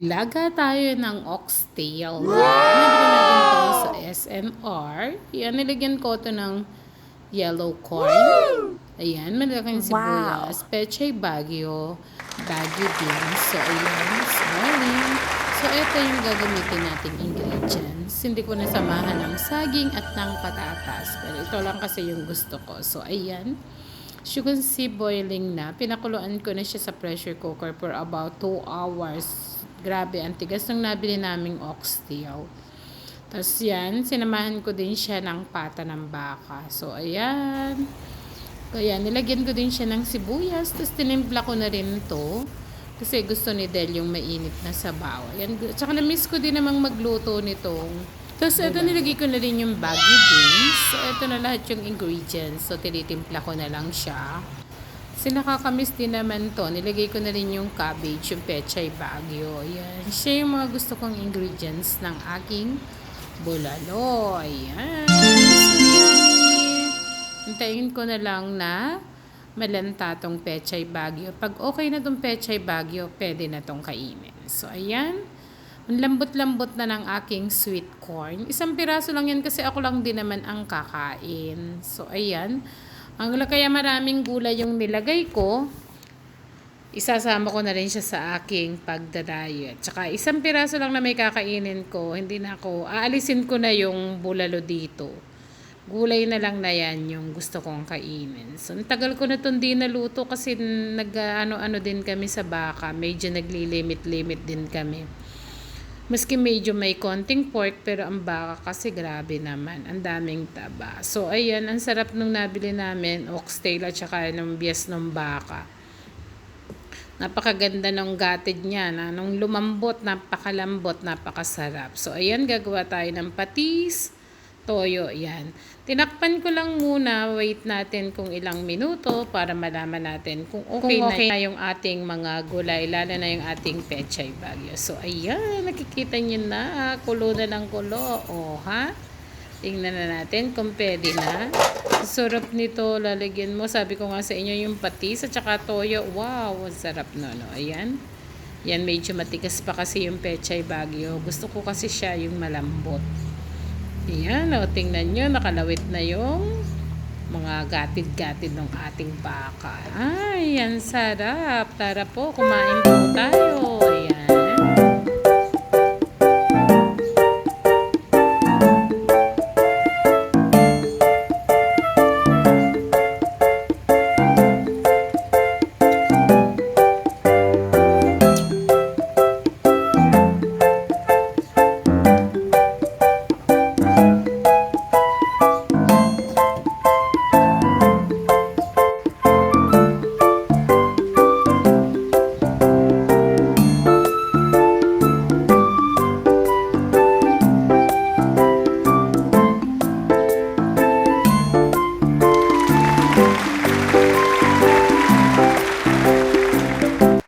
Laga tayo ng oxtail. Nabili natin to sa SNR. Yan, nilagyan ko to ng yellow corn. Ayan, malaking Wow! sibuyas, pechay bagyo, bagyo beans. So, ayan, swelling. So, ito yung gagamitin nating ingredients. Hindi ko nasamahan ng saging at ng patatas. Pero ito lang kasi yung gusto ko. So, ayan. As you can see, boiling na. Pinakuluan ko na siya sa pressure cooker for about 2 hours. Grabe, ang tigas ng nabili naming oxtail. Tapos yan, sinamahan ko din siya ng pata ng baka. So, ayan. Kaya nilagyan ko din siya ng sibuyas. Tapos tinimpla ko na rin to. Kasi gusto ni Del yung mainit na sabaw. Ayan. Tsaka na-miss ko din namang magluto nitong. Tapos ito nilagay ko na rin yung baggy beans. So, ito na lahat yung ingredients. So, tinitimpla ko na lang siya. Kasi nakakamiss din naman to. Nilagay ko na rin yung cabbage, yung pechay bagyo. Ayan. Siya yung mga gusto kong ingredients ng aking bulalo. Ayan. Hintayin ko na lang na malanta tong pechay bagyo. Pag okay na tong pechay bagyo, pwede na tong kainin. So, ayan. Ang lambot-lambot na ng aking sweet corn. Isang piraso lang yan kasi ako lang din naman ang kakain. So, ayan. Kaya maraming gulay yung nilagay ko. Isasama ko na rin siya sa aking pagda-diet. Tsaka isang piraso lang na may kakainin ko. Hindi na ako, aalisin ko na yung bulalo dito. Gulay na lang na yan yung gusto kong kainin. So, tagal ko na itong di naluto kasi nag-ano-ano din kami sa baka. Medyo nagli-limit-limit din kami. Maski medyo may konting pork, pero ang baka kasi grabe naman. Ang daming taba. So, ayan, ang sarap nung nabili namin, oxtail at saka ng bias ng baka. Napakaganda ng gatid niya. Nung lumambot, napakalambot, napakasarap. So, ayan, gagawa tayo ng patis, toyo, yan. Tinakpan ko lang muna, wait natin kung ilang minuto para malaman natin kung okay na yung ating mga gulay, lalo na yung ating pechay bagyo. So, ayan, nakikita nyo na, kulo na ng kulo. O, ha? Tingnan na natin kung pwede na. Sarap nito, lalagyan mo. Sabi ko nga sa inyo yung patis at saka toyo. Wow, sarap no. Ayan. Yan, medyo matigas pa kasi yung pechay bagyo. Gusto ko kasi siya yung malambot. Ayan, o, tingnan nyo, nakalawit na yung mga gatid-gatid ng ating baka. Ay, yan sarap. Tara po, kumain po tayo. Ayan.